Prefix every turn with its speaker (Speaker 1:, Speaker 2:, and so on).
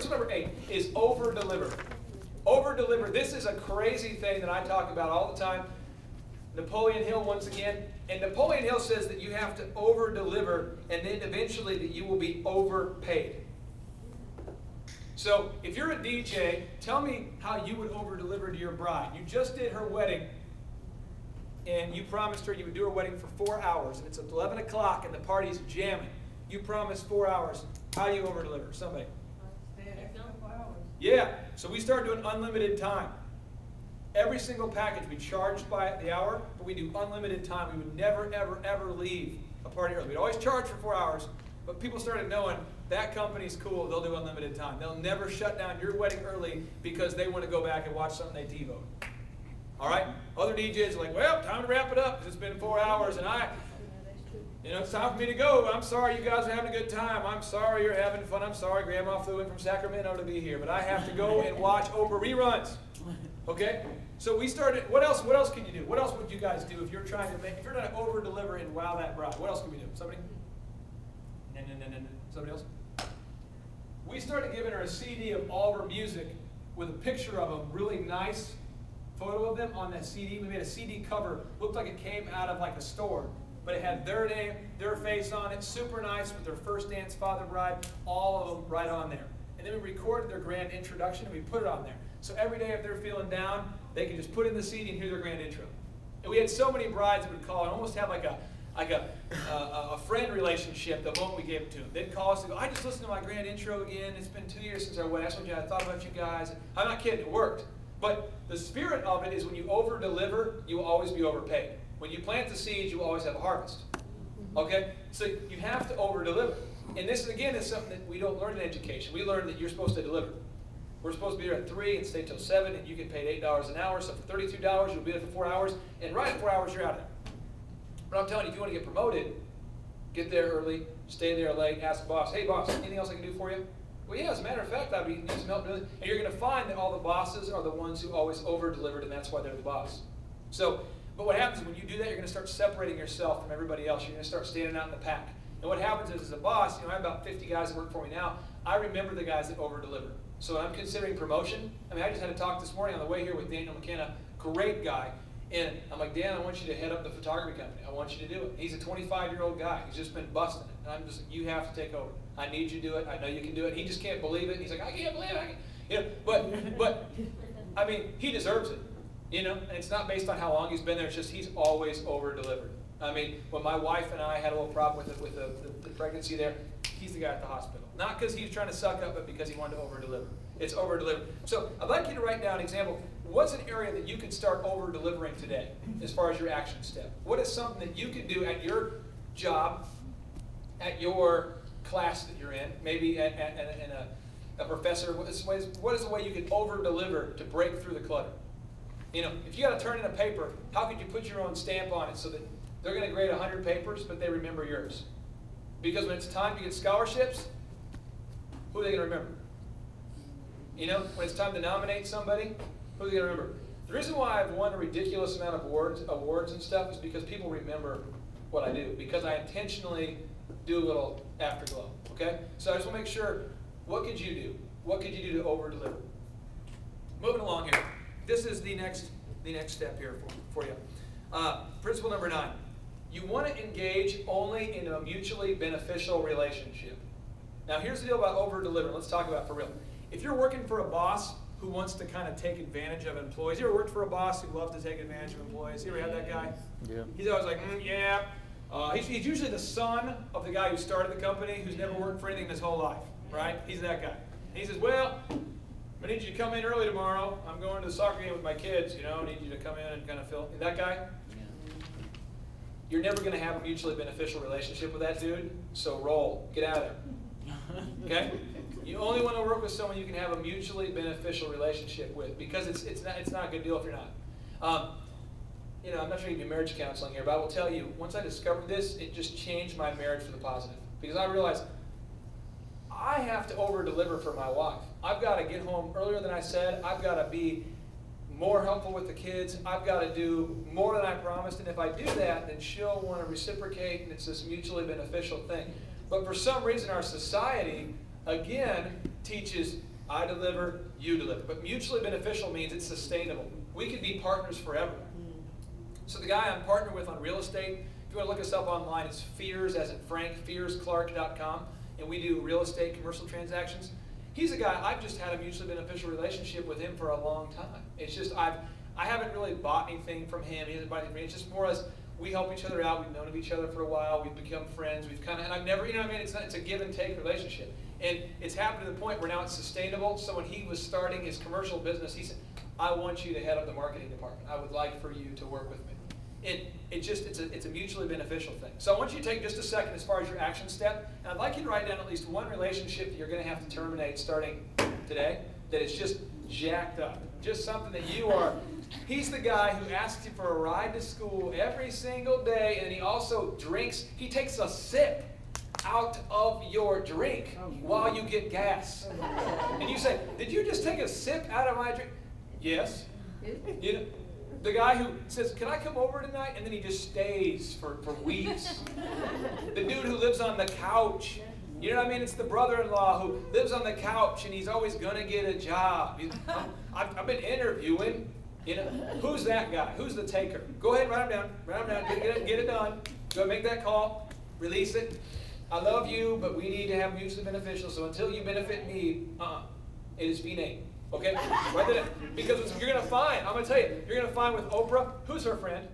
Speaker 1: Principle number 8 is over-deliver. Over-deliver. This is a crazy thing that I talk about all the time. Napoleon Hill once again. And Napoleon Hill says that you have to over-deliver and then eventually that you will be overpaid. So if you're a DJ, tell me how you would over-deliver to your bride. You just did her wedding and you promised her you would do her wedding for 4 hours. And it's 11 o'clock and the party's jamming. You promised 4 hours. How do you over-deliver? Somebody. Yeah, so we started doing unlimited time. Every single package we charged by the hour, but we do unlimited time. We would never, ever, ever leave a party early. We'd always charge for 4 hours, but people started knowing that company's cool. They'll do unlimited time. They'll never shut down your wedding early because they want to go back and watch something they TiVoed. All right? Other DJs are like, well, time to wrap it up because it's been 4 hours and it's time for me to go. I'm sorry you guys are having a good time. I'm sorry you're having fun. I'm sorry Grandma flew in from Sacramento to be here, but I have to go and watch Oprah reruns. Okay? So we started, what else can you do? What else would you guys do if you're trying to over-deliver and wow that bride? What else can we do? Somebody? No. Somebody else? We started giving her a CD of all of her music with a picture of a really nice photo of them on that CD. We made a CD cover. Looked like it came out of like a store. But it had their name, their face on it, super nice with their first dance, father, bride, all of them right on there. And then we recorded their grand introduction and we put it on there. So every day if they're feeling down, they can just put in the CD and hear their grand intro. And we had so many brides that would call and almost have like a friend relationship the moment we gave it to them. They'd call us and go, I just listened to my grand intro again. It's been 2 years since our wedding. I thought about you guys. I'm not kidding, it worked. But the spirit of it is when you over-deliver, you will always be overpaid. When you plant the seeds, you always have a harvest. Okay? So you have to over-deliver. And this, again, is something that we don't learn in education. We learn that you're supposed to deliver. We're supposed to be there at 3 and stay till 7, and you get paid $8 an hour. So for $32, you'll be there for 4 hours. And right at 4 hours, you're out of there. But I'm telling you, if you want to get promoted, get there early, stay there late, ask the boss, hey, boss, anything else I can do for you? Well, yeah, as a matter of fact, I'd need some help doing it. And you're going to find that all the bosses are the ones who always over-delivered, and that's why they're the boss. So, but what happens is when you do that, you're going to start separating yourself from everybody else. You're going to start standing out in the pack. And what happens is, as a boss, I have about 50 guys that work for me now. I remember the guys that over-deliver. So when I'm considering promotion, I just had a talk this morning on the way here with Daniel McKenna, great guy. And I'm like, Dan, I want you to head up the photography company. I want you to do it. He's a 25-year-old guy. He's just been busting it. And I'm just like, you have to take over. I need you to do it. I know you can do it. He just can't believe it. He's like, I can't believe it. But he deserves it. And it's not based on how long he's been there. It's just he's always over-delivered. When my wife and I had a little problem with the pregnancy there, he's the guy at the hospital. Not because he was trying to suck up, but because he wanted to over-deliver. It's over-deliver. So I'd like you to write down an example. What's an area that you could start over-delivering today as far as your action step? What is something that you can do at your job, at your class that you're in, maybe in a professor? What is the way you can over-deliver to break through the clutter? If you got to turn in a paper, how could you put your own stamp on it so that they're going to grade 100 papers, but they remember yours? Because when it's time to get scholarships, who are they going to remember? When it's time to nominate somebody, who are they going to remember? The reason why I've won a ridiculous amount of awards and stuff is because people remember what I do. Because I intentionally do a little afterglow. Okay? So I just want to make sure, what could you do? What could you do to over-deliver? Moving along here. This is the next step here for you. Principle number 9. You want to engage only in a mutually beneficial relationship. Now here's the deal about over-delivering. Let's talk about it for real. If you're working for a boss who wants to kind of take advantage of employees, you ever worked for a boss who loves to take advantage of employees? You ever had that guy? Yeah. He's always like, yeah. He's usually the son of the guy who started the company, who's never worked for anything his whole life, right? He's that guy. He says, well, I need you to come in early tomorrow. I'm going to the soccer game with my kids. I need you to come in and kind of fill. That guy? You're never going to have a mutually beneficial relationship with that dude, so roll. Get out of there. Okay? You only want to work with someone you can have a mutually beneficial relationship with, because it's not a good deal if you're not. I'm not sure you do marriage counseling here, but I will tell you, once I discovered this, it just changed my marriage for the positive. Because I realized I have to over-deliver for my wife. I've got to get home earlier than I said. I've got to be more helpful with the kids. I've got to do more than I promised. And if I do that, then she'll want to reciprocate, and it's this mutually beneficial thing. But for some reason, our society, again, teaches I deliver, you deliver. But mutually beneficial means it's sustainable. We could be partners forever. So the guy I'm partnered with on real estate, if you want to look us up online, it's Fears, as in Frank, fearsclark.com, and we do real estate commercial transactions. He's a guy, I've just had a mutually beneficial relationship with him for a long time. It's just, I haven't really bought anything from him, he hasn't bought anything from me. It's just more as we help each other out, we've known of each other for a while, we've become friends, we've kind of, and I've never, you know what I mean, it's a give and take relationship. And it's happened to the point where now it's sustainable. So when he was starting his commercial business, he said, I want you to head up the marketing department. I would like for you to work with me. It's a mutually beneficial thing. So I want you to take just a second as far as your action step, and I'd like you to write down at least one relationship that you're going to have to terminate starting today that is just jacked up. Just something that you are, he's the guy who asks you for a ride to school every single day, and he also drinks, he takes a sip out of your drink while you get gas. And you say, did you just take a sip out of my drink? Yes. You know, the guy who says, can I come over tonight? And then he just stays for weeks. The dude who lives on the couch. You know what I mean? It's the brother-in-law who lives on the couch and he's always going to get a job. I've been interviewing. You know, who's that guy? Who's the taker? Go ahead, write him down. Write him down. Get it done. Go make that call. Release it. I love you, but we need to have mutually beneficial. So until you benefit me, it is V-name. Okay? Write that down. Because you're going to find, I'm going to tell you, you're going to find with Oprah, who's her friend?